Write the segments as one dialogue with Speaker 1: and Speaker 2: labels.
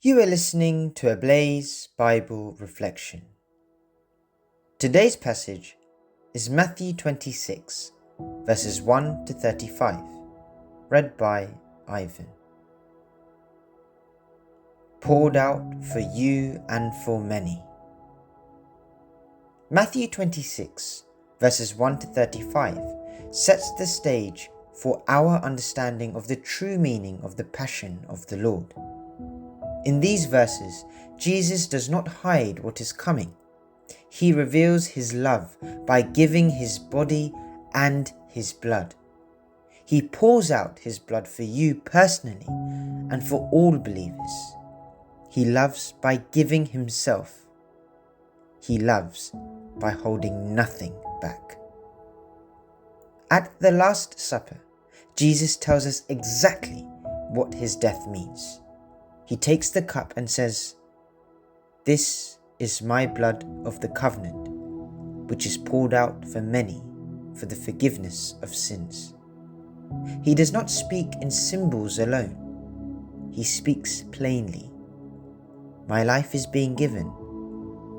Speaker 1: You are listening to a Blaze Bible Reflection. Today's passage is Matthew 26, verses 1 to 35, read by Ivan. Poured out for you and for many. Matthew 26, verses 1 to 35, sets the stage for our understanding of the true meaning of the Passion of the Lord. In these verses, Jesus does not hide what is coming. He reveals his love by giving his body and his blood. He pours out his blood for you personally and for all believers. He loves by giving himself. He loves by holding nothing back. At the Last Supper, Jesus tells us exactly what his death means. He takes the cup and says, "This is my blood of the covenant, which is poured out for many for the forgiveness of sins." He does not speak in symbols alone. He speaks plainly. My life is being given.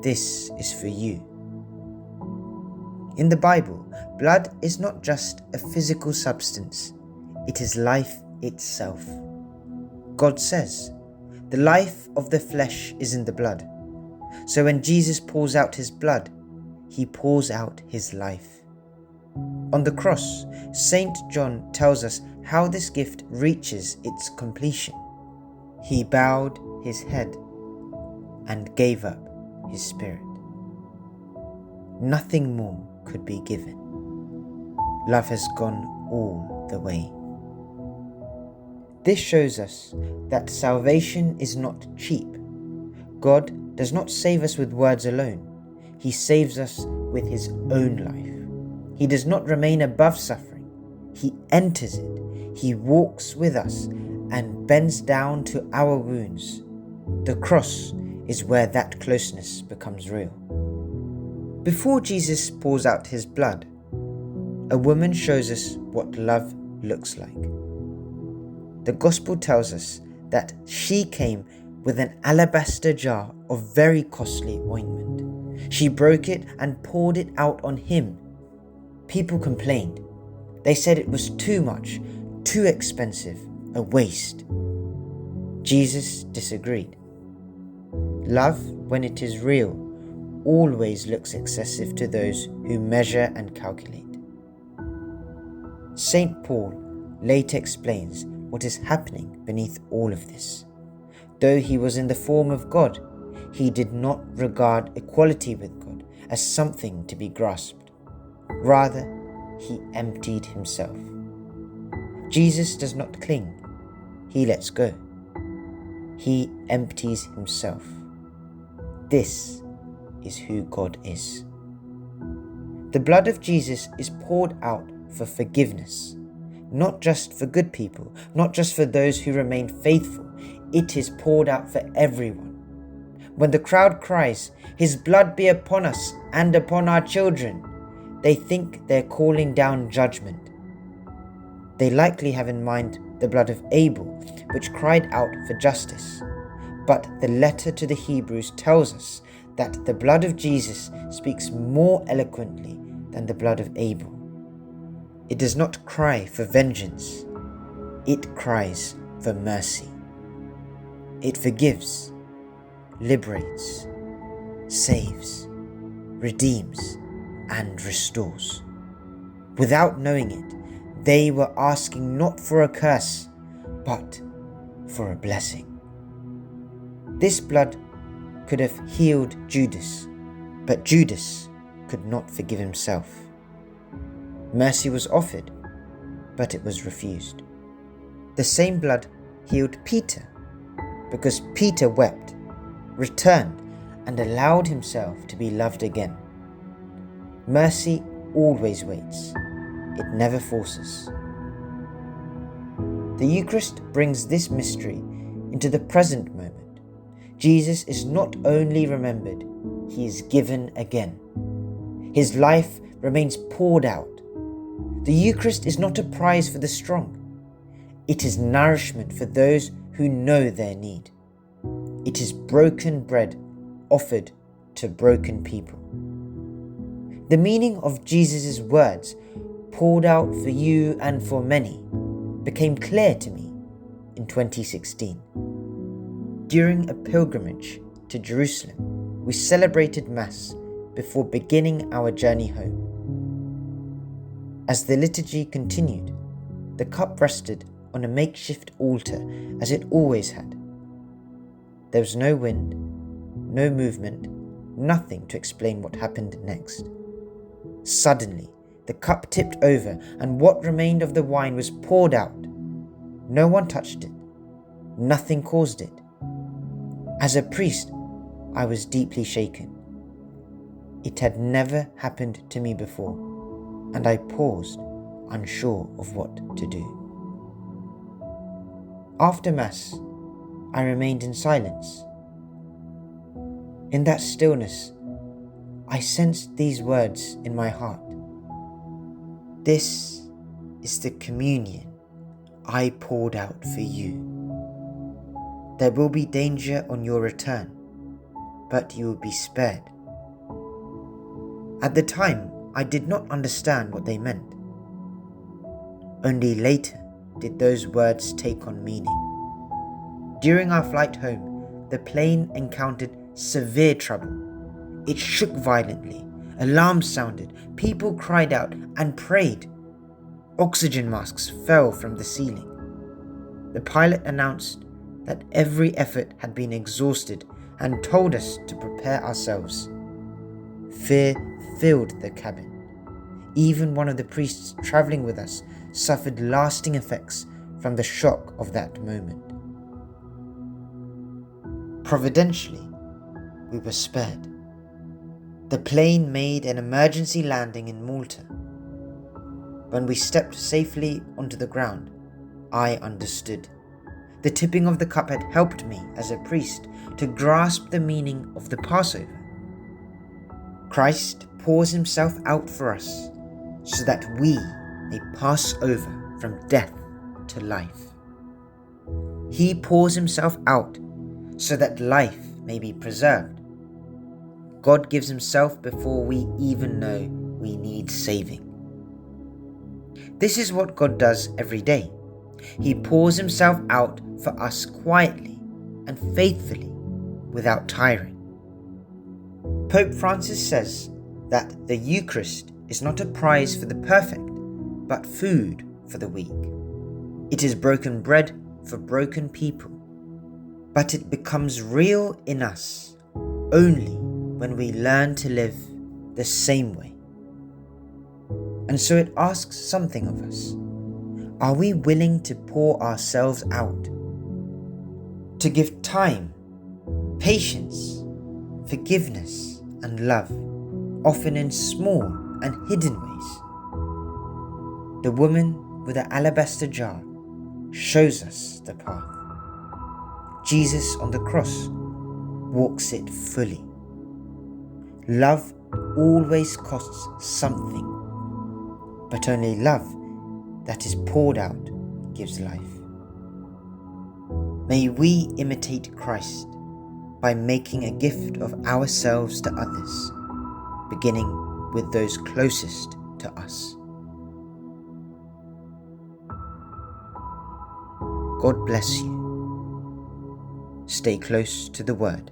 Speaker 1: This is for you. In the Bible, blood is not just a physical substance. It is life itself. God says, "The life of the flesh is in the blood." So when Jesus pours out his blood, he pours out his life. On the cross, St. John tells us how this gift reaches its completion. He bowed his head and gave up his spirit. Nothing more could be given. Love has gone all the way. This shows us that salvation is not cheap. God does not save us with words alone. He saves us with his own life. He does not remain above suffering. He enters it. He walks with us and bends down to our wounds. The cross is where that closeness becomes real. Before Jesus pours out his blood, a woman shows us what love looks like. The Gospel tells us that she came with an alabaster jar of very costly ointment. She broke it and poured it out on him. People complained. They said it was too much, too expensive, a waste. Jesus disagreed. Love, when it is real, always looks excessive to those who measure and calculate. St. Paul later explains what is happening beneath all of this. Though he was in the form of God, he did not regard equality with God as something to be grasped. Rather, he emptied himself. Jesus does not cling, he lets go. He empties himself. This is who God is. The blood of Jesus is poured out for forgiveness. Not just for good people, not just for those who remain faithful. It is poured out for everyone. When the crowd cries, "His blood be upon us and upon our children," they think they're calling down judgment. They likely have in mind the blood of Abel, which cried out for justice. But the letter to the Hebrews tells us that the blood of Jesus speaks more eloquently than the blood of Abel. It does not cry for vengeance. It cries for mercy. It forgives, liberates, saves, redeems, and restores. Without knowing it, they were asking not for a curse, but for a blessing. This blood could have healed Judas, but Judas could not forgive himself. Mercy was offered, but it was refused. The same blood healed Peter, because Peter wept, returned, and allowed himself to be loved again. Mercy always waits. It never forces. The Eucharist brings this mystery into the present moment. Jesus is not only remembered, he is given again. His life remains poured out. The Eucharist is not a prize for the strong. It is nourishment for those who know their need. It is broken bread offered to broken people. The meaning of Jesus' words, poured out for you and for many, became clear to me in 2016. During a pilgrimage to Jerusalem, we celebrated Mass before beginning our journey home. As the liturgy continued, the cup rested on a makeshift altar as it always had. There was no wind, no movement, nothing to explain what happened next. Suddenly, the cup tipped over and what remained of the wine was poured out. No one touched it. Nothing caused it. As a priest, I was deeply shaken. It had never happened to me before, and I paused, unsure of what to do. After Mass, I remained in silence. In that stillness, I sensed these words in my heart. This is the communion I poured out for you. There will be danger on your return, but you will be spared. At the time, I did not understand what they meant. Only later did those words take on meaning. During our flight home, the plane encountered severe trouble. It shook violently, alarms sounded, people cried out and prayed. Oxygen masks fell from the ceiling. The pilot announced that every effort had been exhausted and told us to prepare ourselves. Fear filled the cabin. Even one of the priests traveling with us suffered lasting effects from the shock of that moment. Providentially, we were spared. The plane made an emergency landing in Malta. When we stepped safely onto the ground, I understood. The tipping of the cup had helped me as a priest to grasp the meaning of the Passover. Christ pours himself out for us so that we may pass over from death to life. He pours himself out so that life may be preserved. God gives himself before we even know we need saving. This is what God does every day. He pours himself out for us quietly and faithfully without tiring. Pope Francis says that the Eucharist is not a prize for the perfect, but food for the weak. It is broken bread for broken people, but it becomes real in us only when we learn to live the same way. And so it asks something of us. Are we willing to pour ourselves out? To give time, patience, forgiveness, and love, often in small and hidden ways. The woman with the alabaster jar shows us the path. Jesus on the cross walks it fully. Love always costs something, but only love that is poured out gives life. May we imitate Christ by making a gift of ourselves to others, beginning with those closest to us. God bless you. Stay close to the Word.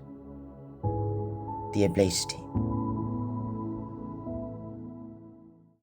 Speaker 1: The Ablaze Team.